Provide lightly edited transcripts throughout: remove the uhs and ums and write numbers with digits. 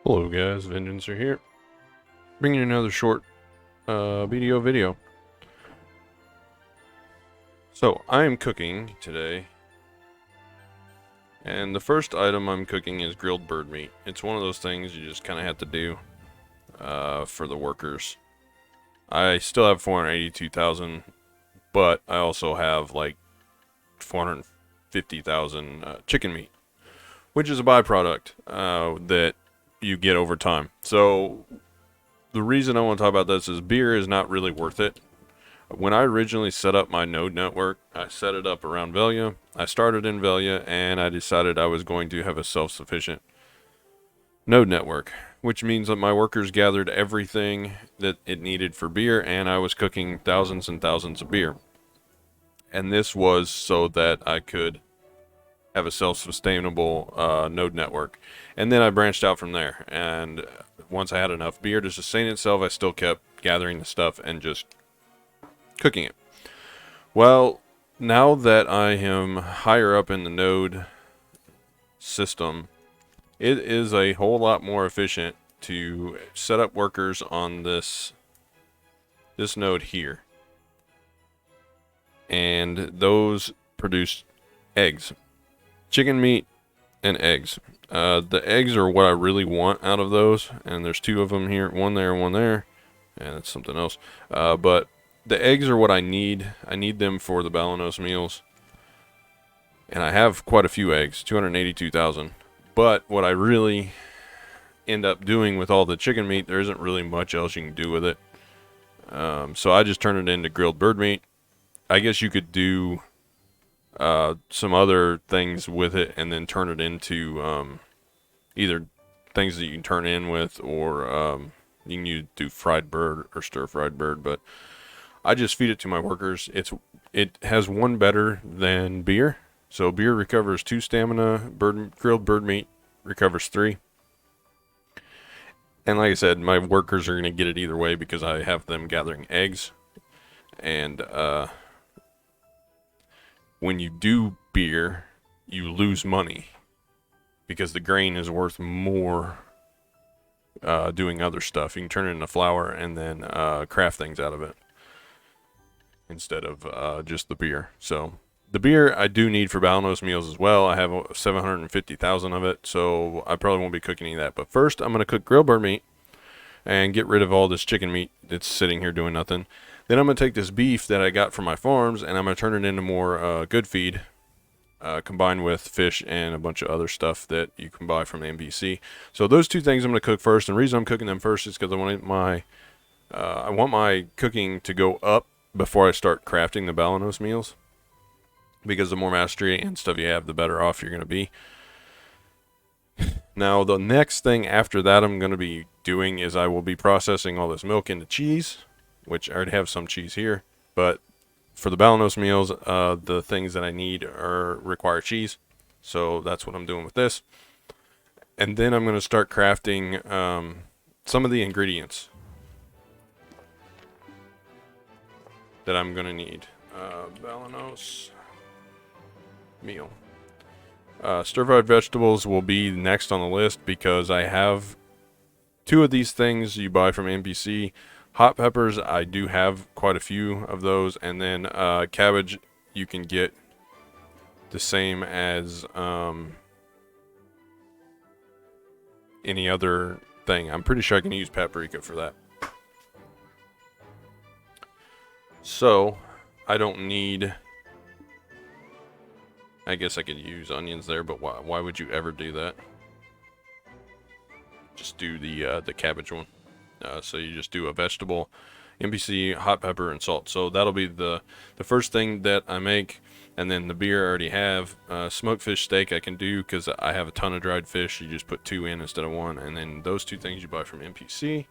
Hello guys, Vengeancer here, bringing you another short BDO video. So, I am cooking today, and the first item I'm cooking is grilled bird meat. It's one of those things you just kind of have to do for the workers. I still have 482,000, but I also have like 450,000 chicken meat, which is a byproduct that you get over time. So the reason I want to talk about this is beer is not really worth it. When I originally set up my node network, I set it up around Velia. I started in Velia, and I decided I was going to have a self-sufficient node network, which means that my workers gathered everything that it needed for beer, and I was cooking thousands and thousands of beer. And this was so that I could have a self-sustainable node network. And then I branched out from there, and once I had enough beer to sustain itself, I still kept gathering the stuff and just cooking it. Well, now that I am higher up in the node system, it is a whole lot more efficient to set up workers on this node here, and those produce eggs, chicken meat, and eggs. The eggs are what I really want out of those, and there's two of them here, one there, one there, and that's something else. But the eggs are what I need. I need them for the Balanos meals, and I have quite a few eggs, 282,000. But what I really end up doing with all the chicken meat, there isn't really much else you can do with it. So I just turn it into grilled bird meat. I guess you could do some other things with it and then turn it into either things that you can turn in with, or you can do fried bird or stir fried bird. But I just feed it to my workers. It has one better than beer. So beer recovers 2 stamina, grilled bird meat recovers 3. And like I said, my workers are going to get it either way because I have them gathering eggs. And when you do beer, you lose money because the grain is worth more doing other stuff. You can turn it into flour and then craft things out of it instead of just the beer. So the beer I do need for Balanos meals as well. I have 750,000 of it, so I probably won't be cooking any of that. But first, I'm going to cook grilled bird meat and get rid of all this chicken meat that's sitting here doing nothing. Then I'm going to take this beef that I got from my farms, and I'm going to turn it into more good feed, combined with fish and a bunch of other stuff that you can buy from the NPC. So those two things I'm going to cook first. And the reason I'm cooking them first is because I want my cooking to go up before I start crafting the Balanos meals. Because the more mastery and stuff you have, the better off you're going to be. Now, the next thing after that I'm going to be doing is I will be processing all this milk into cheese, which I already have some cheese here. But for the Balanos meals, the things that I need require cheese. So that's what I'm doing with this. And then I'm going to start crafting some of the ingredients that I'm going to need. Balanos meal. Stir-fried vegetables will be next on the list because I have 2 of these things you buy from NPC. Hot peppers, I do have quite a few of those, and then cabbage you can get the same as any other thing. I'm pretty sure I can use paprika for that. So I don't need, I guess I could use onions there, but why would you ever do that? Just do the cabbage one. So you just do a vegetable, NPC, hot pepper, and salt. So that'll be the first thing that I make. And then the beer I already have. Smoked fish steak I can do because I have a ton of dried fish. You just put 2 in instead of 1. And then those 2 things you buy from NPC.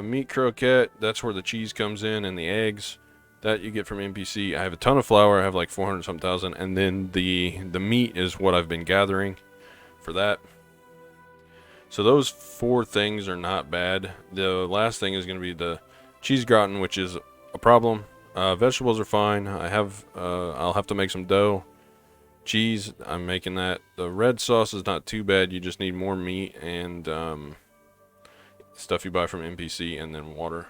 Meat croquette, that's where the cheese comes in, and the eggs that you get from NPC. I have a ton of flour. I have like 400-some thousand. And then the meat is what I've been gathering for that. So those 4 things are not bad. The last thing is going to be the cheese gratin, which is a problem. Vegetables are fine. I'll have to make some dough cheese, I'm making that. The red sauce is not too bad. You just need more meat and stuff you buy from NPC, and then water.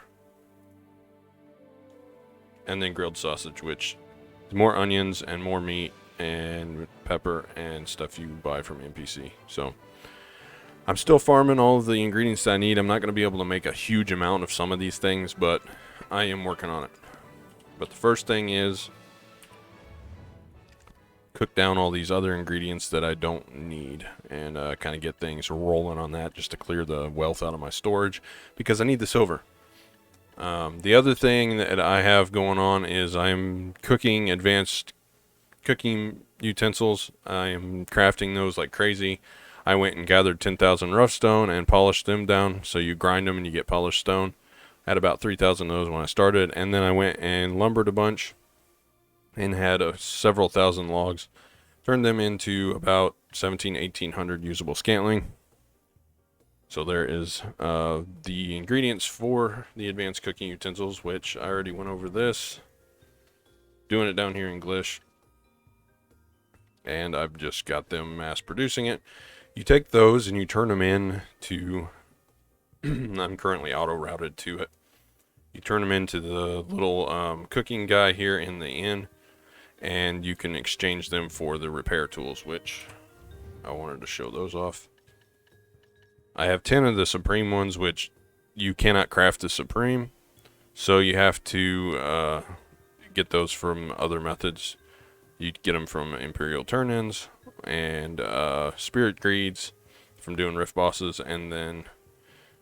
And then grilled sausage, which is more onions and more meat and pepper and stuff you buy from NPC. So I'm still farming all of the ingredients that I need. I'm not going to be able to make a huge amount of some of these things, but I am working on it. But the first thing is cook down all these other ingredients that I don't need, and kind of get things rolling on that, just to clear the wealth out of my storage, because I need the silver. The other thing that I have going on is I'm cooking advanced cooking utensils. I am crafting those like crazy. I went and gathered 10,000 rough stone and polished them down. So you grind them and you get polished stone. I had about 3,000 of those when I started, and then I went and lumbered a bunch and had several thousand logs. Turned them into about 1,800 usable scantling. So there is the ingredients for the advanced cooking utensils, which I already went over this. Doing it down here in Glish. And I've just got them mass producing it. You take those and you turn them in to... I'm currently auto-routed to it. You turn them into the little cooking guy here in the inn. And you can exchange them for the repair tools, which I wanted to show those off. I have 10 of the Supreme ones, which you cannot craft the Supreme. So you have to get those from other methods. You get them from Imperial Turn-ins and Spirit Greeds from doing Rift Bosses, and then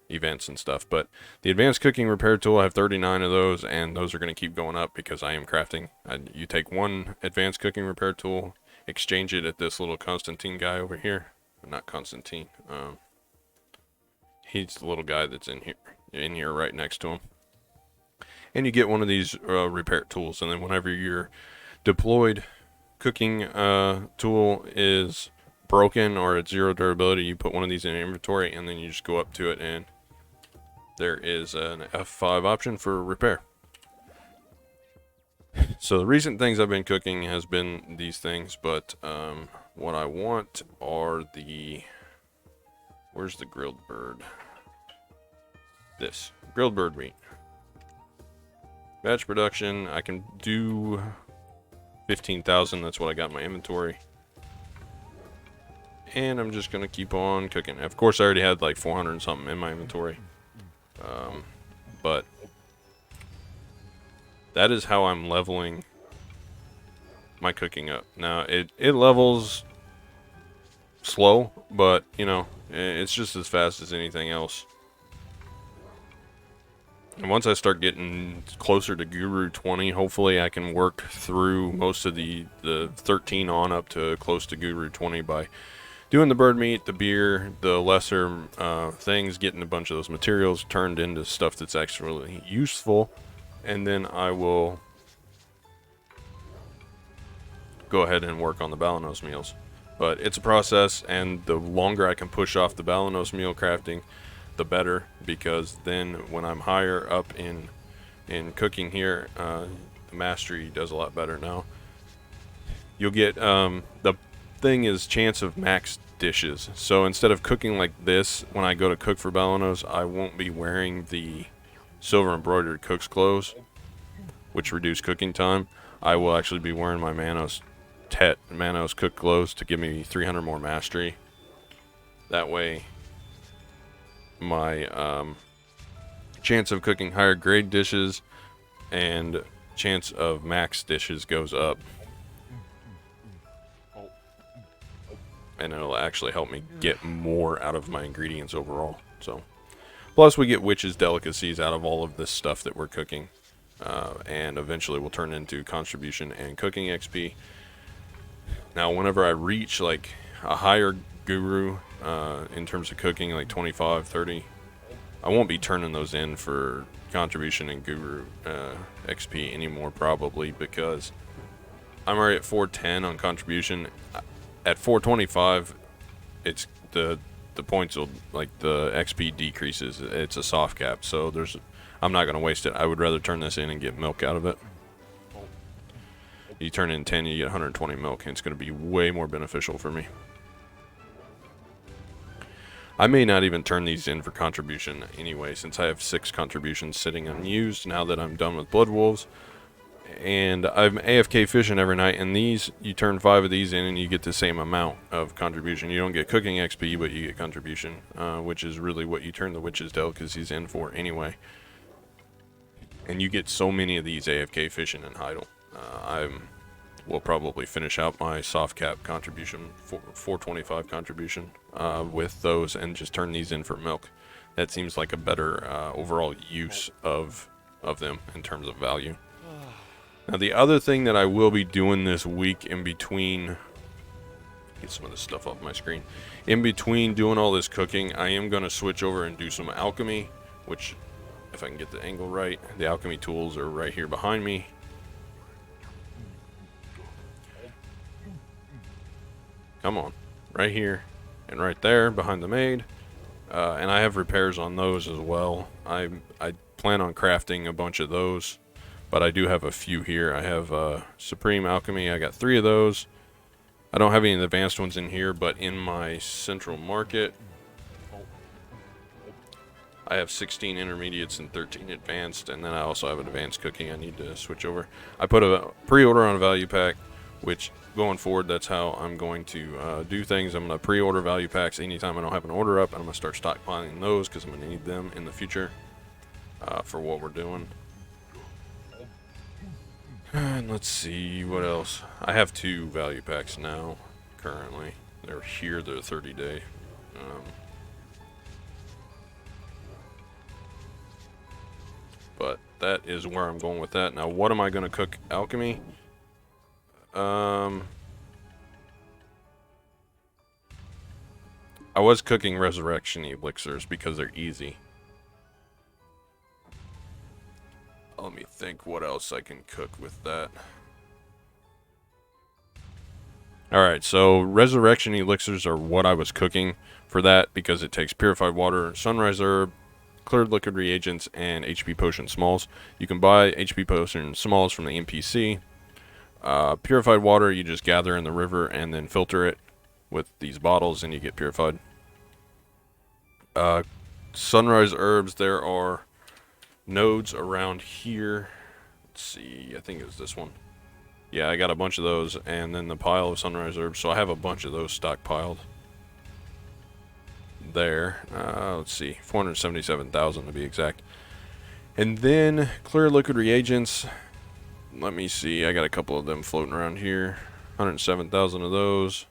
events and stuff. But the Advanced Cooking Repair Tool, I have 39 of those, and those are going to keep going up because I am crafting. You take one Advanced Cooking Repair Tool, exchange it at this little Constantine guy over here. Not Constantine. He's the little guy that's in here right next to him. And you get one of these repair tools, and then whenever your deployed cooking tool is broken or at 0 durability, you put one of these in inventory, and then you just go up to it, and there is an F5 option for repair. So the recent things I've been cooking has been these things, but what I want are the... Where's the grilled bird? This. Grilled bird meat. Batch production, I can do 15,000, that's what I got in my inventory. And I'm just going to keep on cooking. Of course, I already had like 400 and something in my inventory. But that is how I'm leveling my cooking up. Now, it levels slow, but, you know, it's just as fast as anything else. And once I start getting closer to Guru 20, hopefully I can work through most of the 13 on up to close to Guru 20 by doing the bird meat, the beer, the lesser things, getting a bunch of those materials turned into stuff that's actually useful, and then I will go ahead and work on the Balanos meals. But it's a process, and the longer I can push off the Balanos meal crafting, the better, because then when I'm higher up in cooking here, the mastery does a lot better now. You'll get, the thing is chance of max dishes. So instead of cooking like this, when I go to cook for Balanos, I won't be wearing the silver embroidered cook's clothes, which reduce cooking time. I will actually be wearing my Manos cook clothes to give me 300 more mastery. That way my chance of cooking higher grade dishes and chance of max dishes goes up, and it'll actually help me get more out of my ingredients overall. So plus we get witches delicacies out of all of this stuff that we're cooking, and eventually will turn into contribution and cooking XP. Now whenever I reach like a higher guru in terms of cooking, like 25, 30, I won't be turning those in for contribution and guru XP anymore, probably, because I'm already at 410 on contribution. At 425, it's the points will, like, the XP decreases. It's a soft cap, so I'm not going to waste it. I would rather turn this in and get milk out of it. You turn in 10, you get 120 milk, and it's going to be way more beneficial for me. I may not even turn these in for contribution anyway, since I have 6 contributions sitting unused now that I'm done with Blood Wolves. And I'm AFK fishing every night, and these, you turn 5 of these in and you get the same amount of contribution. You don't get cooking XP, but you get contribution, which is really what you turn the Witch's delicacies in for anyway. And you get so many of these AFK fishing in Heidel. Will probably finish out my soft cap contribution, 425 contribution, with those, and just turn these in for milk. That seems like a better overall use of them in terms of value. Now the other thing that I will be doing this week in between, get some of this stuff off my screen, in between doing all this cooking, I am going to switch over and do some alchemy, which, if I can get the angle right, the alchemy tools are right here behind me. Come on, right here and right there behind the maid, and I have repairs on those as well. I plan on crafting a bunch of those, but I do have a few here. I have Supreme Alchemy. I got 3 of those. I don't have any of the advanced ones in here, but in my central market, I have 16 intermediates and 13 advanced, and then I also have an advanced cooking I need to switch over. I put a pre-order on a value pack, which going forward, that's how I'm going to do things. I'm going to pre-order value packs anytime I don't have an order up, and I'm going to start stockpiling those because I'm going to need them in the future for what we're doing. And let's see what else. I have 2 value packs now currently. They're here. They're 30-day. But that is where I'm going with that. Now, what am I going to cook alchemy? I was cooking resurrection elixirs because they're easy. Let me think what else I can cook with that. Alright, so resurrection elixirs are what I was cooking for that because it takes purified water, sunrise herb, cleared liquid reagents, and HP potion smalls. You can buy HP potion smalls from the NPC. Purified water you just gather in the river and then filter it with these bottles and you get purified. Sunrise herbs, there are nodes around here. Let's see, I think it was this one. Yeah, I got a bunch of those, and then the pile of sunrise herbs, so I have a bunch of those stockpiled there. Let's see, 477,000 to be exact. And then clear liquid reagents. Let me see, I got a couple of them floating around here. 107,000 of those.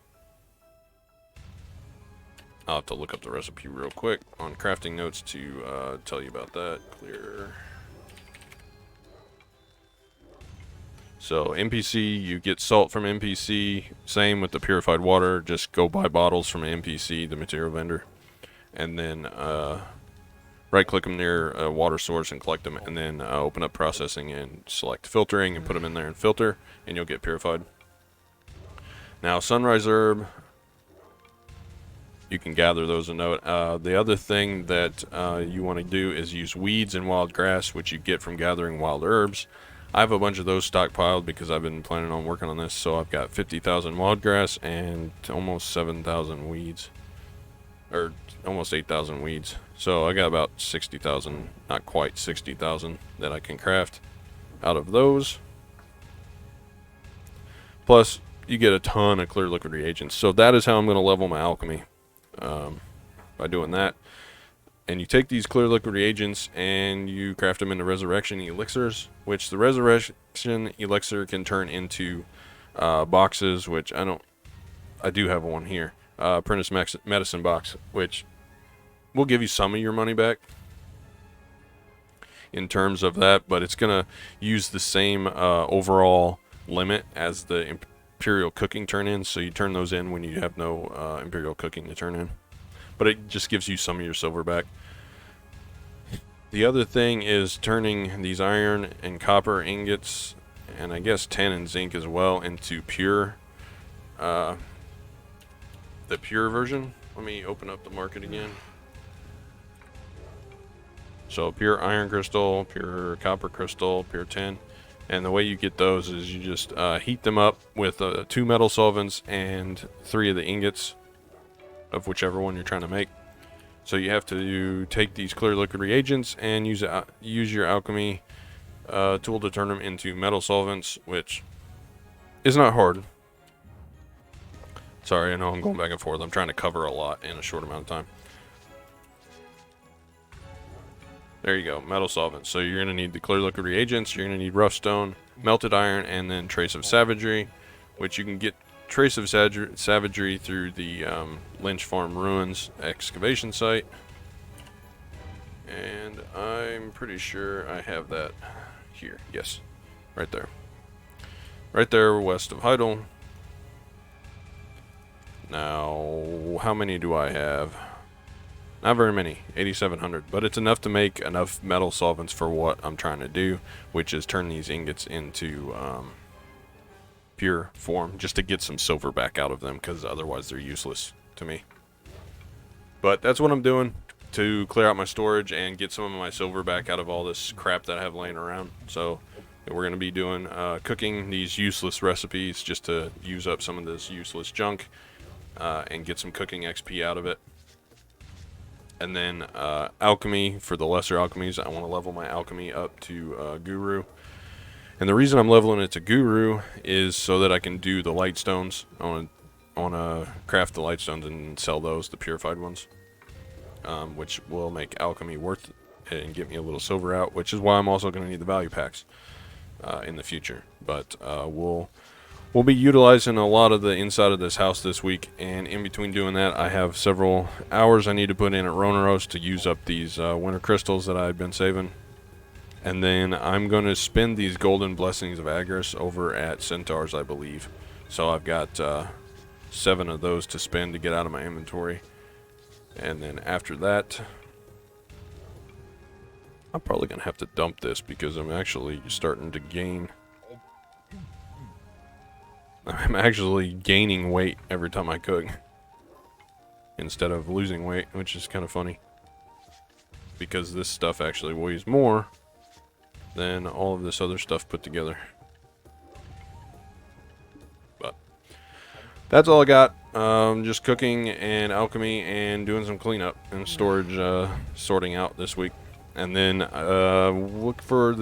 I'll have to look up the recipe real quick on crafting notes to tell you about that. Clear. So NPC, you get salt from NPC. Same with the purified water. Just go buy bottles from an NPC, the material vendor. And then right click them near a water source and collect them. And then open up processing and select filtering and put them in there and filter. And you'll get purified. Now sunrise herb. You can gather those a note. The other thing that you want to do is use weeds and wild grass, which you get from gathering wild herbs. I have a bunch of those stockpiled because I've been planning on working on this. So I've got 50,000 wild grass and almost 7,000 weeds. Or almost 8,000 weeds. So I got about 60,000, not quite 60,000 that I can craft out of those. Plus, you get a ton of clear liquid reagents. So that is how I'm going to level my alchemy. By doing that, and you take these clear liquid reagents and you craft them into resurrection elixirs, which the resurrection elixir can turn into boxes, which I do have one here, apprentice medicine box, which will give you some of your money back in terms of that, but it's gonna use the same overall limit as the imperial cooking turn in, so you turn those in when you have no imperial cooking to turn in, but it just gives you some of your silver back. The other thing is turning these iron and copper ingots, and I guess tin and zinc as well, into pure, the pure version. Let me open up the market again. So pure iron crystal, pure copper crystal, pure tin. And the way you get those is you just heat them up with 2 metal solvents and 3 of the ingots of whichever one you're trying to make. So you have to take these clear liquid reagents and use your alchemy tool to turn them into metal solvents, which is not hard. Sorry, I know I'm going back and forth. I'm trying to cover a lot in a short amount of time. There you go, metal solvents. So you're going to need the clear liquid reagents, you're going to need rough stone, melted iron, and then trace of savagery, which you can get trace of savagery through the Lynch Farm Ruins excavation site. And I'm pretty sure I have that here. Yes, right there. Right there west of Heidel. Now, how many do I have? Not very many, 8,700, but it's enough to make enough metal solvents for what I'm trying to do, which is turn these ingots into pure form, just to get some silver back out of them, because otherwise they're useless to me. But that's what I'm doing to clear out my storage and get some of my silver back out of all this crap that I have laying around. So we're going to be doing cooking these useless recipes just to use up some of this useless junk and get some cooking XP out of it. And then alchemy, for the lesser alchemies, I want to level my alchemy up to Guru. And the reason I'm leveling it to Guru is so that I can do the light stones. I want to craft the light stones and sell those, the purified ones, which will make alchemy worth it and get me a little silver out, which is why I'm also going to need the value packs in the future. But we'll be utilizing a lot of the inside of this house this week, and in between doing that, I have several hours I need to put in at Rhonaros to use up these winter crystals that I've been saving. And then I'm going to spend these golden blessings of Agris over at Centaurs, I believe. So I've got 7 of those to spend to get out of my inventory. And then after that, I'm probably going to have to dump this because I'm actually starting to gain... I'm actually gaining weight every time I cook instead of losing weight, which is kind of funny because this stuff actually weighs more than all of this other stuff put together. But that's all I got. Just cooking and alchemy and doing some cleanup and storage sorting out this week. And then look for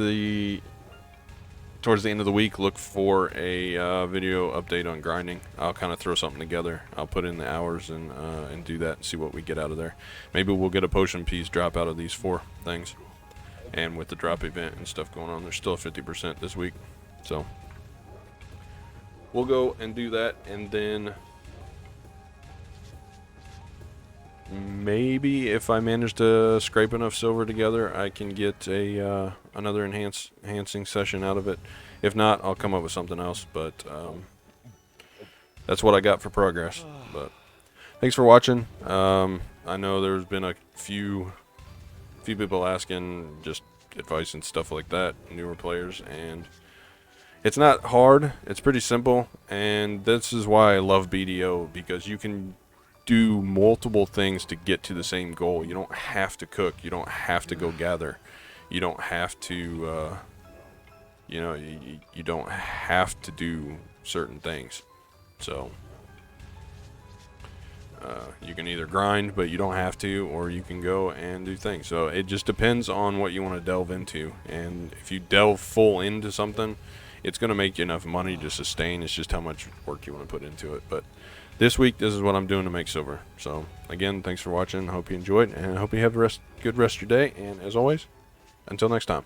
towards the end of the week, look for a video update on grinding. I'll kind of throw something together. I'll put in the hours and do that and see what we get out of there. Maybe we'll get a potion piece drop out of these 4 things. And with the drop event and stuff going on, there's still 50% this week. So we'll go and do that, and then maybe if I manage to scrape enough silver together, I can get a another enhancing session out of it. If not, I'll come up with something else. But that's what I got for progress. But thanks for watching. I know there's been a few people asking just advice and stuff like that, newer players, and it's not hard. It's pretty simple, and this is why I love BDO, because you can do multiple things to get to the same goal. You don't have to cook. You don't have to go gather. You don't have to, you don't have to do certain things. So you can either grind, but you don't have to, or you can go and do things. So it just depends on what you want to delve into. And if you delve full into something, it's going to make you enough money to sustain. It's just how much work you want to put into it. But this week, this is what I'm doing to make silver. So again, thanks for watching. I hope you enjoyed, and I hope you have a good rest of your day. And as always, until next time.